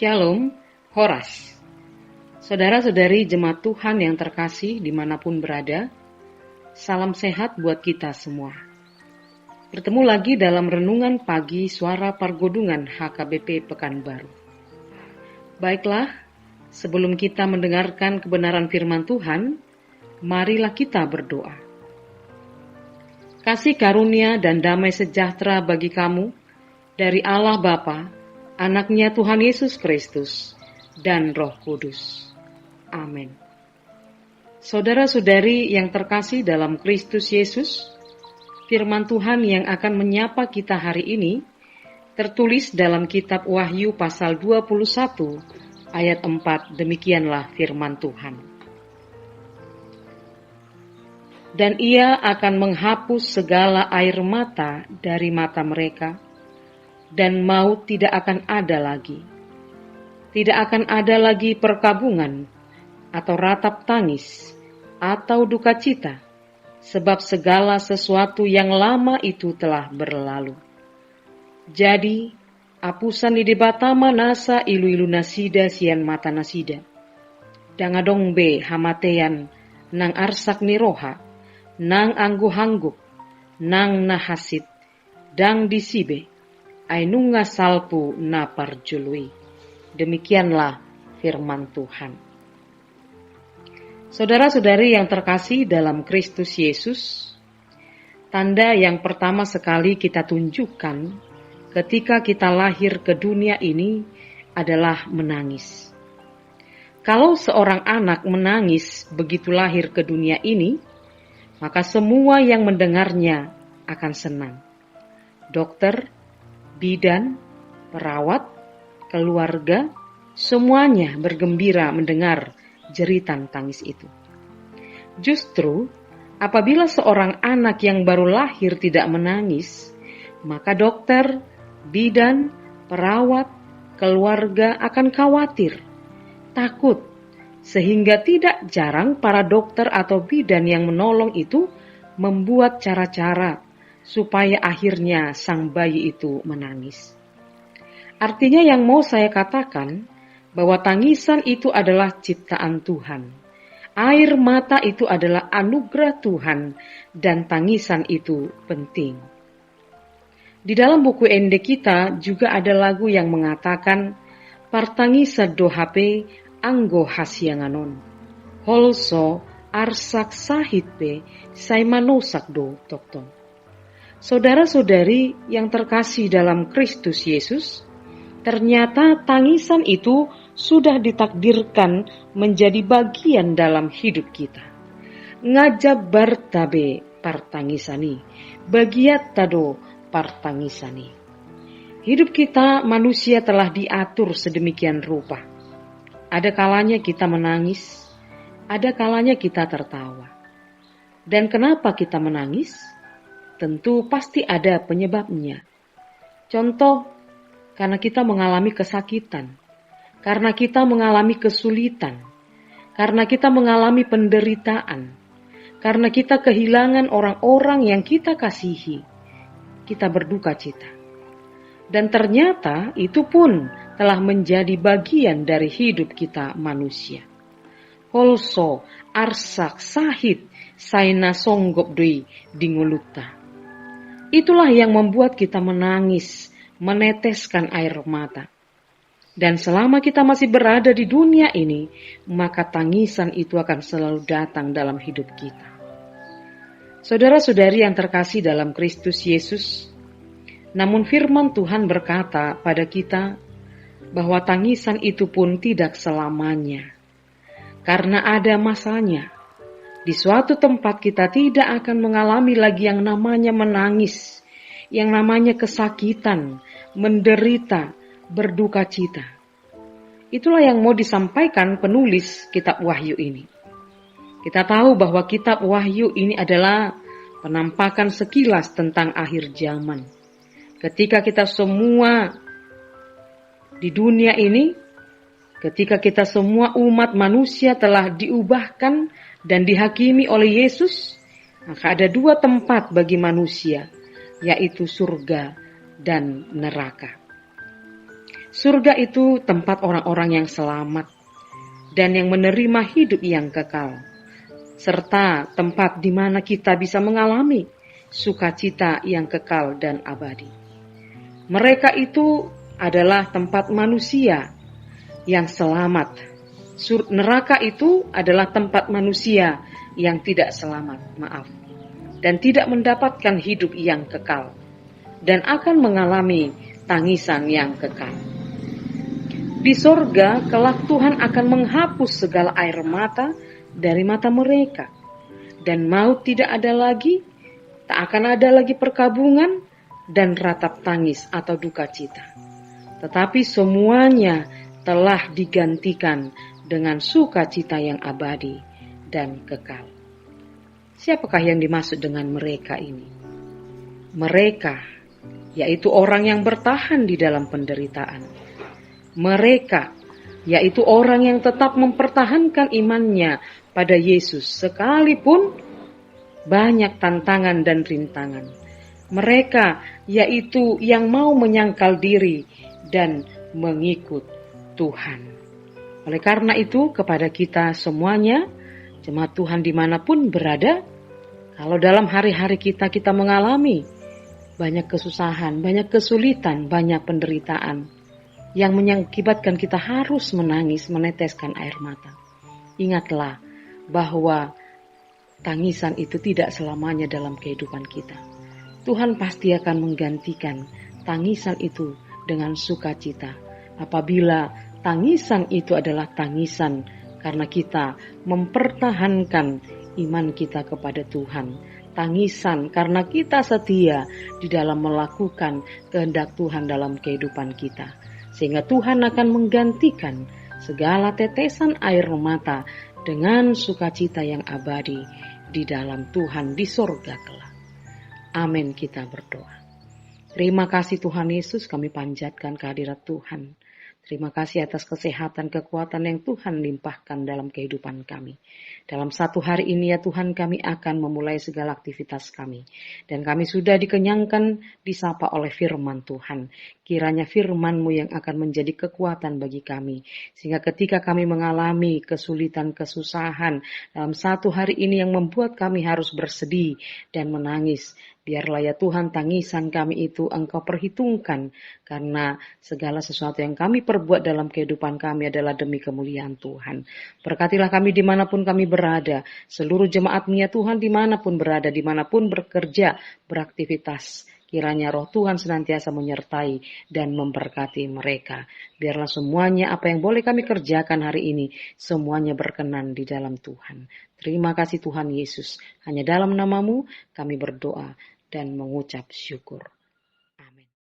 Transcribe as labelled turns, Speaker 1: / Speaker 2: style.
Speaker 1: Shalom, Horas. Saudara-saudari jemaat Tuhan yang terkasih dimanapun berada, salam sehat buat kita semua. Bertemu lagi dalam renungan pagi Suara Pargodungan HKBP Pekanbaru. Baiklah, sebelum kita mendengarkan kebenaran firman Tuhan, marilah kita berdoa. Kasih karunia dan damai sejahtera bagi kamu dari Allah Bapa, Anaknya Tuhan Yesus Kristus, dan Roh Kudus. Amin. Saudara-saudari yang terkasih dalam Kristus Yesus, firman Tuhan yang akan menyapa kita hari ini tertulis dalam kitab Wahyu pasal 21 ayat 4, demikianlah firman Tuhan. Dan ia akan menghapus segala air mata dari mata mereka, dan maut tidak akan ada lagi. Tidak akan ada lagi perkabungan, atau ratap tangis, atau duka cita, sebab segala sesuatu yang lama itu telah berlalu. Jadi, apusan di debatama nasa ilu-ilu nasida sian mata nasida. Dangadong be hamatean nang arsak niroha, nang anggu-hangguk, nang nahasit, dang disibe, ainunga salpu naparjului. Demikianlah firman Tuhan. Saudara-saudari yang terkasih dalam Kristus Yesus, tanda yang pertama sekali kita tunjukkan ketika kita lahir ke dunia ini adalah menangis. Kalau seorang anak menangis begitu lahir ke dunia ini, maka semua yang mendengarnya akan senang. Dokter, bidan, perawat, keluarga, semuanya bergembira mendengar jeritan tangis itu. Justru, apabila seorang anak yang baru lahir tidak menangis, maka dokter, bidan, perawat, keluarga akan khawatir, takut, sehingga tidak jarang para dokter atau bidan yang menolong itu membuat cara-cara supaya akhirnya sang bayi itu menangis. Artinya yang mau saya katakan, bahwa tangisan itu adalah ciptaan Tuhan. Air mata itu adalah anugerah Tuhan, dan tangisan itu penting. Di dalam buku Ende kita juga ada lagu yang mengatakan, partangisa dohape anggo hasyanganon, holso arsak sahitpe saimanosak do toktong. Saudara-saudari yang terkasih dalam Kristus Yesus, ternyata tangisan itu sudah ditakdirkan menjadi bagian dalam hidup kita. Ngajab bartabe partangisani, bagiat tado partangisani. Hidup kita manusia telah diatur sedemikian rupa. Ada kalanya kita menangis, ada kalanya kita tertawa. Dan kenapa kita menangis? Tentu pasti ada penyebabnya. Contoh, karena kita mengalami kesakitan, karena kita mengalami kesulitan, karena kita mengalami penderitaan, karena kita kehilangan orang-orang yang kita kasihi, kita berduka cita. Dan ternyata itu pun telah menjadi bagian dari hidup kita manusia. Holso arsak sahit saina songgop dui dinguluta. Itulah yang membuat kita menangis, meneteskan air mata. Dan selama kita masih berada di dunia ini, maka tangisan itu akan selalu datang dalam hidup kita. Saudara-saudari yang terkasih dalam Kristus Yesus, namun firman Tuhan berkata pada kita bahwa tangisan itu pun tidak selamanya. Karena ada masanya. Di suatu tempat kita tidak akan mengalami lagi yang namanya menangis, yang namanya kesakitan, menderita, berduka cita. Itulah yang mau disampaikan penulis kitab Wahyu ini. Kita tahu bahwa kitab Wahyu ini adalah penampakan sekilas tentang akhir zaman. Ketika kita semua di dunia ini, ketika kita semua umat manusia telah diubahkan dan dihakimi oleh Yesus, maka ada dua tempat bagi manusia, yaitu surga dan neraka. Surga itu tempat orang-orang yang selamat dan yang menerima hidup yang kekal, serta tempat di mana kita bisa mengalami sukacita yang kekal dan abadi. Mereka itu adalah tempat manusia yang selamat. Neraka itu adalah tempat manusia yang tidak selamat, dan tidak mendapatkan hidup yang kekal, dan akan mengalami tangisan yang kekal. Di sorga, kelak Tuhan akan menghapus segala air mata dari mata mereka, dan maut tidak ada lagi, tak akan ada lagi perkabungan dan ratap tangis atau duka cita. Tetapi semuanya telah digantikan dengan sukacita yang abadi dan kekal. Siapakah yang dimaksud dengan mereka ini? Mereka, yaitu orang yang bertahan di dalam penderitaan. Mereka, yaitu orang yang tetap mempertahankan imannya pada Yesus sekalipun banyak tantangan dan rintangan. Mereka, yaitu yang mau menyangkal diri dan mengikut Tuhan. Oleh karena itu, kepada kita semuanya, jemaat Tuhan dimanapun berada, kalau dalam hari-hari kita mengalami banyak kesusahan, banyak kesulitan, banyak penderitaan yang mengakibatkan kita harus menangis, meneteskan air mata. Ingatlah bahwa tangisan itu tidak selamanya dalam kehidupan kita. Tuhan pasti akan menggantikan tangisan itu dengan sukacita. Apabila tangisan itu adalah tangisan karena kita mempertahankan iman kita kepada Tuhan. Tangisan karena kita setia di dalam melakukan kehendak Tuhan dalam kehidupan kita. Sehingga Tuhan akan menggantikan segala tetesan air mata dengan sukacita yang abadi di dalam Tuhan di sorga kelak. Amin, kita berdoa. Terima kasih Tuhan Yesus, kami panjatkan kehadirat Tuhan. Terima kasih atas kesehatan, kekuatan yang Tuhan limpahkan dalam kehidupan kami. Dalam satu hari ini ya Tuhan, kami akan memulai segala aktivitas kami. Dan kami sudah dikenyangkan, disapa oleh firman Tuhan. Kiranya firman-Mu yang akan menjadi kekuatan bagi kami. Sehingga ketika kami mengalami kesulitan, kesusahan dalam satu hari ini yang membuat kami harus bersedih dan menangis, biarlah ya Tuhan tangisan kami itu Engkau perhitungkan, karena segala sesuatu yang kami perbuat dalam kehidupan kami adalah demi kemuliaan Tuhan. Berkatilah kami dimanapun kami berada, seluruh jemaat-Mu ya Tuhan dimanapun berada, dimanapun bekerja, beraktivitas. Kiranya roh Tuhan senantiasa menyertai dan memberkati mereka. Biarlah semuanya apa yang boleh kami kerjakan hari ini, semuanya berkenan di dalam Tuhan. Terima kasih Tuhan Yesus. Hanya dalam nama-Mu kami berdoa dan mengucap syukur.